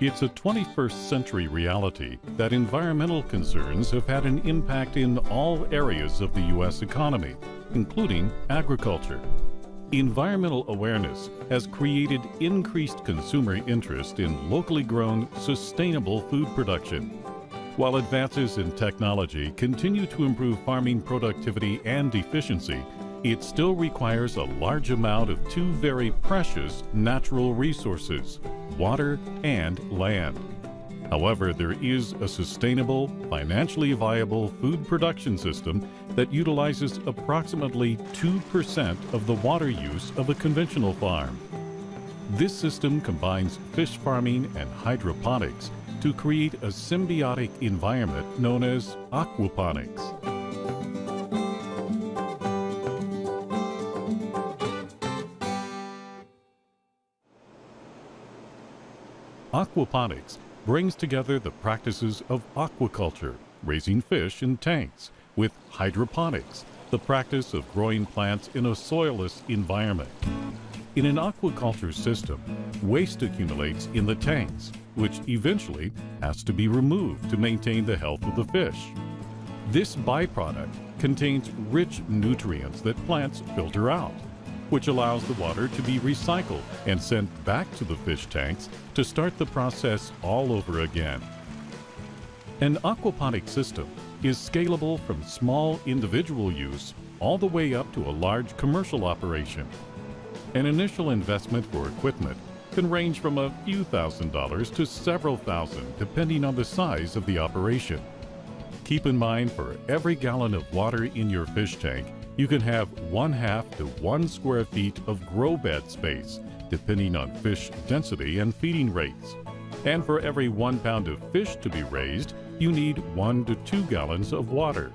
It's a 21st century reality that environmental concerns have had an impact in all areas of the U.S. economy, including agriculture. Environmental awareness has created increased consumer interest in locally grown, sustainable food production. While advances in technology continue to improve farming productivity and efficiency, it still requires a large amount of two very precious natural resources: water and land. However, there is a sustainable, financially viable food production system that utilizes approximately 2% of the water use of a conventional farm. This system combines fish farming and hydroponics to create a symbiotic environment known as aquaponics. Aquaponics brings together the practices of aquaculture, raising fish in tanks, with hydroponics, the practice of growing plants in a soilless environment. In an aquaculture system, waste accumulates in the tanks, which eventually has to be removed to maintain the health of the fish. This byproduct contains rich nutrients that plants filter out, which allows the water to be recycled and sent back to the fish tanks to start the process all over again. An aquaponic system is scalable from small individual use all the way up to a large commercial operation. An initial investment for equipment can range from a few $1,000s to several thousand, depending on the size of the operation. Keep in mind, for every gallon of water in your fish tank, you can have 1/2 to 1 square feet of grow bed space, depending on fish density and feeding rates. And for every 1 pound of fish to be raised, you need 1 to 2 gallons of water.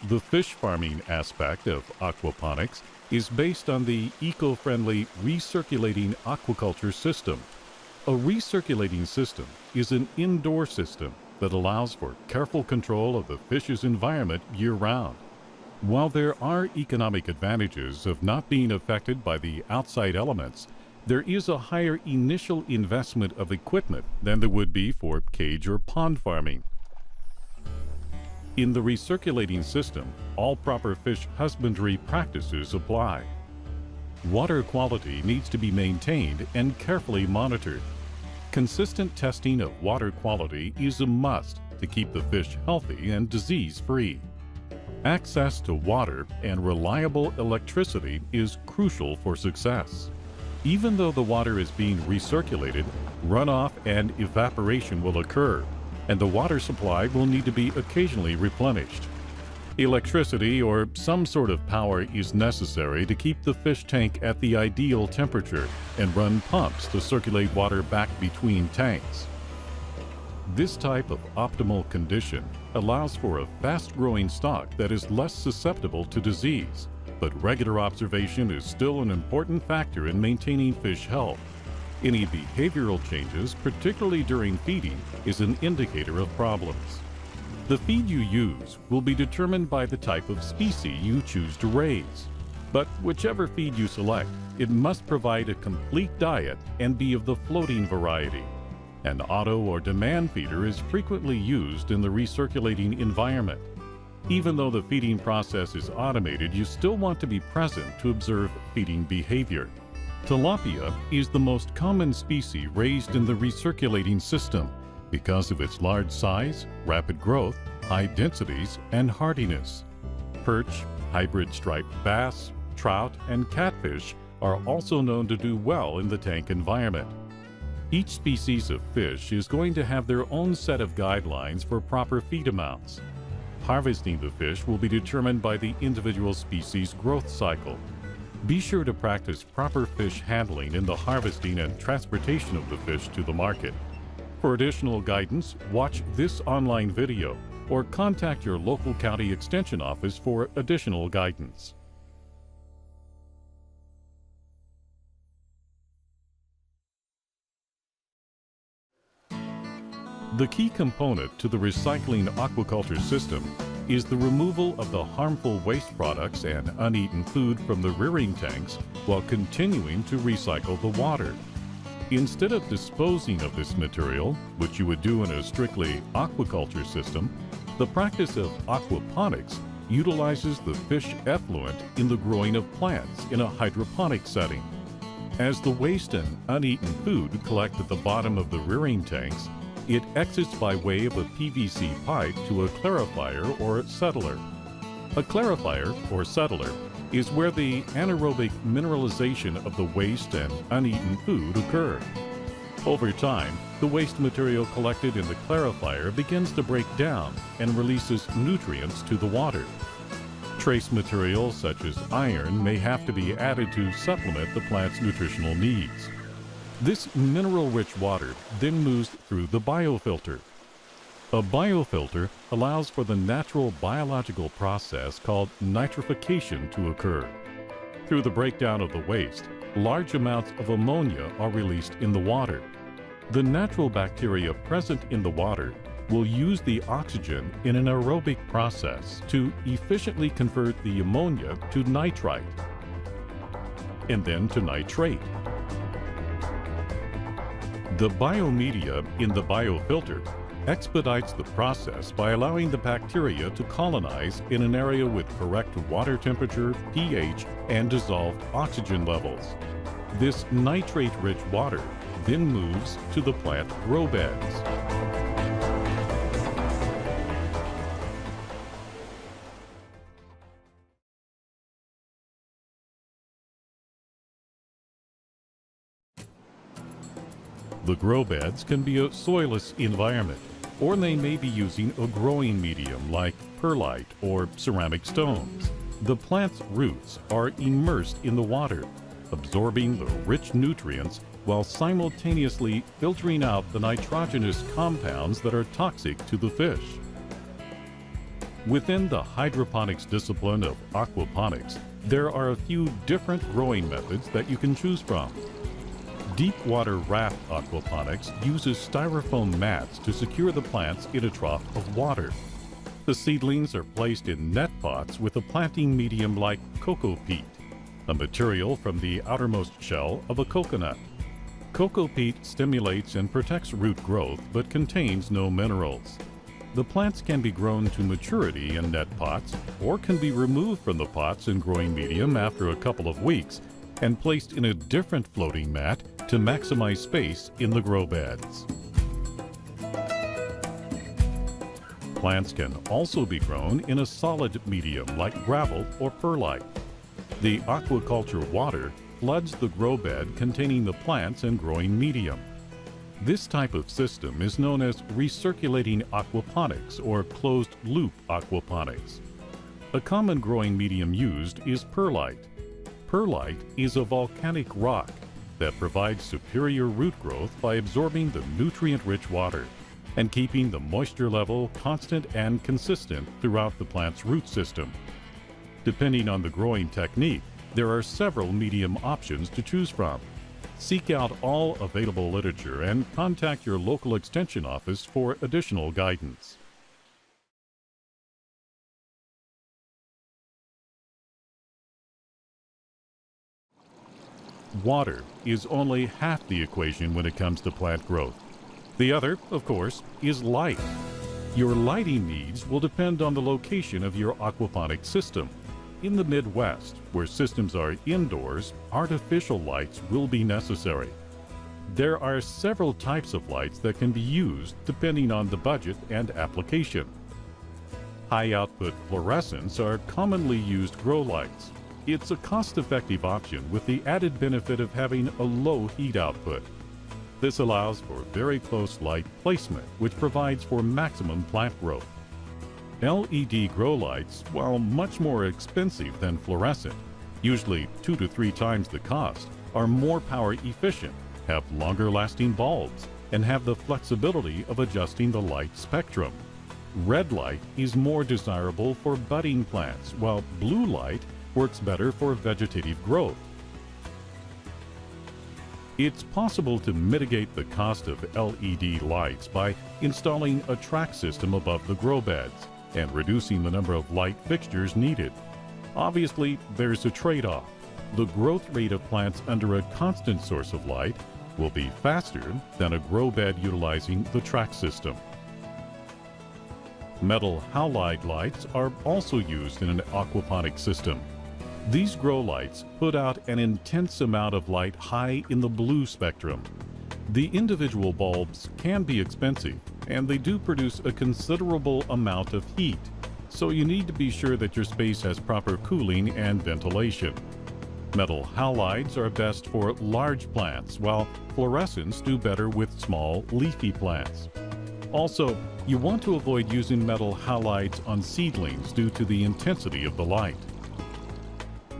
The fish farming aspect of aquaponics is based on the eco-friendly recirculating aquaculture system. A recirculating system is an indoor system that allows for careful control of the fish's environment year-round. While there are economic advantages of not being affected by the outside elements, there is a higher initial investment of equipment than there would be for cage or pond farming. In the recirculating system, all proper fish husbandry practices apply. Water quality needs to be maintained and carefully monitored. Consistent testing of water quality is a must to keep the fish healthy and disease-free. Access to water and reliable electricity is crucial for success. Even though the water is being recirculated, runoff and evaporation will occur, and the water supply will need to be occasionally replenished. Electricity or some sort of power is necessary to keep the fish tank at the ideal temperature and run pumps to circulate water back between tanks. This type of optimal condition allows for a fast-growing stock that is less susceptible to disease, but regular observation is still an important factor in maintaining fish health. Any behavioral changes, particularly during feeding, is an indicator of problems. The feed you use will be determined by the type of species you choose to raise. But whichever feed you select, it must provide a complete diet and be of the floating variety. An auto or demand feeder is frequently used in the recirculating environment. Even though the feeding process is automated, you still want to be present to observe feeding behavior. Tilapia is the most common species raised in the recirculating system because of its large size, rapid growth, high densities, and hardiness. Perch, hybrid striped bass, trout, and catfish are also known to do well in the tank environment. Each species of fish is going to have their own set of guidelines for proper feed amounts. Harvesting the fish will be determined by the individual species' growth cycle. Be sure to practice proper fish handling in the harvesting and transportation of the fish to the market. For additional guidance, watch this online video or contact your local county extension office for additional guidance. The key component to the recycling aquaculture system is the removal of the harmful waste products and uneaten food from the rearing tanks while continuing to recycle the water. Instead of disposing of this material, which you would do in a strictly aquaculture system, the practice of aquaponics utilizes the fish effluent in the growing of plants in a hydroponic setting. As the waste and uneaten food collect at the bottom of the rearing tanks, it exits by way of a PVC pipe to a clarifier or settler. A clarifier or settler is where the anaerobic mineralization of the waste and uneaten food occur. Over time, the waste material collected in the clarifier begins to break down and releases nutrients to the water. Trace materials such as iron may have to be added to supplement the plant's nutritional needs. This mineral-rich water then moves through the biofilter. A biofilter allows for the natural biological process called nitrification to occur. Through the breakdown of the waste, large amounts of ammonia are released in the water. The natural bacteria present in the water will use the oxygen in an aerobic process to efficiently convert the ammonia to nitrite and then to nitrate. The biomedia in the biofilter expedites the process by allowing the bacteria to colonize in an area with correct water temperature, pH, and dissolved oxygen levels. This nitrate-rich water then moves to the plant grow beds. The grow beds can be a soilless environment, or they may be using a growing medium like perlite or ceramic stones. The plant's roots are immersed in the water, absorbing the rich nutrients while simultaneously filtering out the nitrogenous compounds that are toxic to the fish. Within the hydroponics discipline of aquaponics, there are a few different growing methods that you can choose from. Deep water raft aquaponics uses styrofoam mats to secure the plants in a trough of water. The seedlings are placed in net pots with a planting medium like cocoa peat, a material from the outermost shell of a coconut. Cocoa peat stimulates and protects root growth but contains no minerals. The plants can be grown to maturity in net pots or can be removed from the pots and growing medium after a couple of weeks and placed in a different floating mat to maximize space in the grow beds. Plants can also be grown in a solid medium like gravel or perlite. The aquaculture water floods the grow bed containing the plants and growing medium. This type of system is known as recirculating aquaponics or closed-loop aquaponics. A common growing medium used is perlite. Perlite is a volcanic rock that provides superior root growth by absorbing the nutrient-rich water and keeping the moisture level constant and consistent throughout the plant's root system. Depending on the growing technique, there are several medium options to choose from. Seek out all available literature and contact your local extension office for additional guidance. Water is only half the equation when it comes to plant growth. The other, of course, is light. Your lighting needs will depend on the location of your aquaponic system. In the Midwest, where systems are indoors, artificial lights will be necessary. There are several types of lights that can be used depending on the budget and application. High-output fluorescents are commonly used grow lights. It's a cost-effective option with the added benefit of having a low heat output. This allows for very close light placement, which provides for maximum plant growth. LED grow lights, while much more expensive than fluorescent, usually 2 to 3 times the cost, are more power efficient, have longer lasting bulbs, and have the flexibility of adjusting the light spectrum. Red light is more desirable for budding plants, while blue light works better for vegetative growth. It's possible to mitigate the cost of LED lights by installing a track system above the grow beds. and reducing the number of light fixtures needed. Obviously, there's a trade-off. The growth rate of plants under a constant source of light will be faster than a grow bed utilizing the track system. Metal halide lights are also used in an aquaponics system. These grow lights put out an intense amount of light high in the blue spectrum. The individual bulbs can be expensive, and they do produce a considerable amount of heat, so you need to be sure that your space has proper cooling and ventilation. Metal halides are best for large plants, while fluorescents do better with small, leafy plants. Also, you want to avoid using metal halides on seedlings due to the intensity of the light.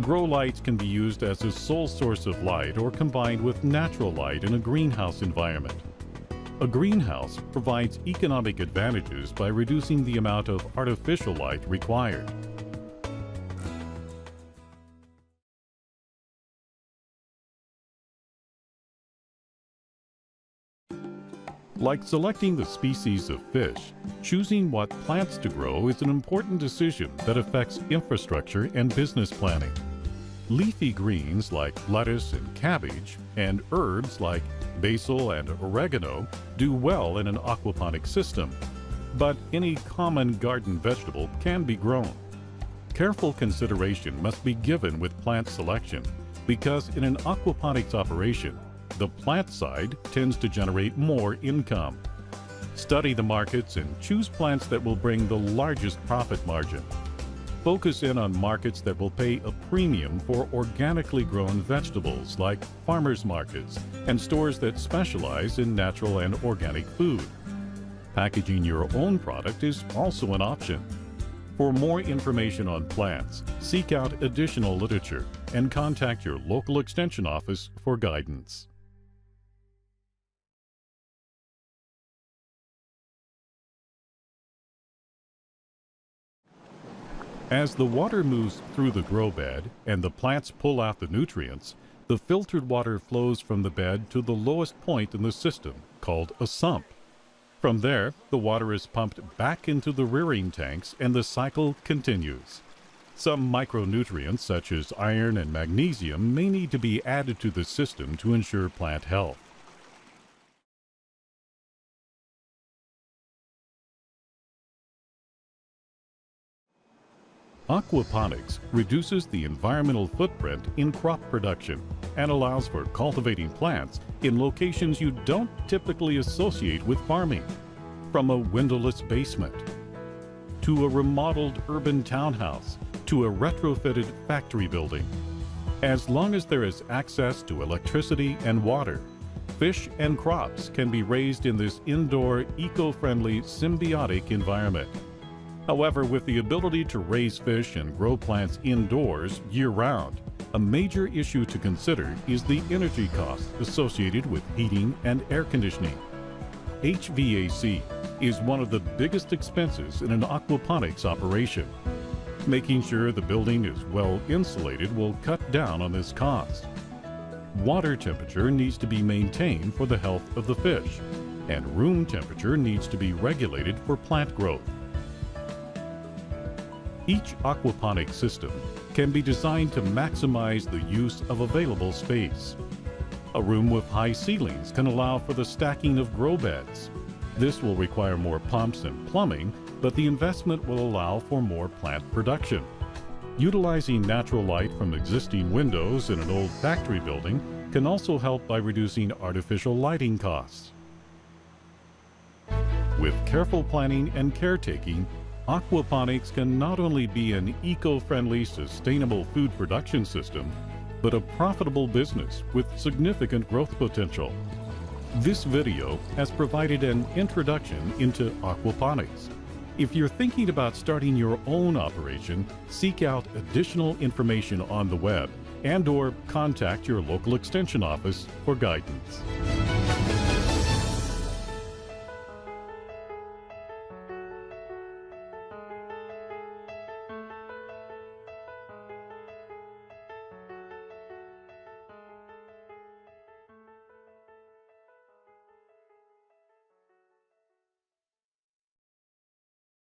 Grow lights can be used as a sole source of light or combined with natural light in a greenhouse environment. A greenhouse provides economic advantages by reducing the amount of artificial light required. Like selecting the species of fish, choosing what plants to grow is an important decision that affects infrastructure and business planning. Leafy greens like lettuce and cabbage, and herbs like basil and oregano do well in an aquaponic system, but any common garden vegetable can be grown. Careful consideration must be given with plant selection because in an aquaponics operation, the plant side tends to generate more income. Study the markets and choose plants that will bring the largest profit margin. Focus in on markets that will pay a premium for organically grown vegetables like farmers markets and stores that specialize in natural and organic food. Packaging your own product is also an option. For more information on plants, seek out additional literature and contact your local extension office for guidance. As the water moves through the grow bed and the plants pull out the nutrients, the filtered water flows from the bed to the lowest point in the system, called a sump. From there, the water is pumped back into the rearing tanks and the cycle continues. Some micronutrients such as iron and magnesium may need to be added to the system to ensure plant health. Aquaponics reduces the environmental footprint in crop production and allows for cultivating plants in locations you don't typically associate with farming, from a windowless basement, to a remodeled urban townhouse, to a retrofitted factory building. As long as there is access to electricity and water, fish and crops can be raised in this indoor, eco-friendly, symbiotic environment. However, with the ability to raise fish and grow plants indoors year-round, a major issue to consider is the energy costs associated with heating and air conditioning. HVAC is one of the biggest expenses in an aquaponics operation. Making sure the building is well insulated will cut down on this cost. Water temperature needs to be maintained for the health of the fish, and room temperature needs to be regulated for plant growth. Each aquaponic system can be designed to maximize the use of available space. A room with high ceilings can allow for the stacking of grow beds. This will require more pumps and plumbing, but the investment will allow for more plant production. Utilizing natural light from existing windows in an old factory building can also help by reducing artificial lighting costs. With careful planning and caretaking, aquaponics can not only be an eco-friendly, sustainable food production system, but a profitable business with significant growth potential. This video has provided an introduction into aquaponics. If you're thinking about starting your own operation, seek out additional information on the web and/or contact your local extension office for guidance.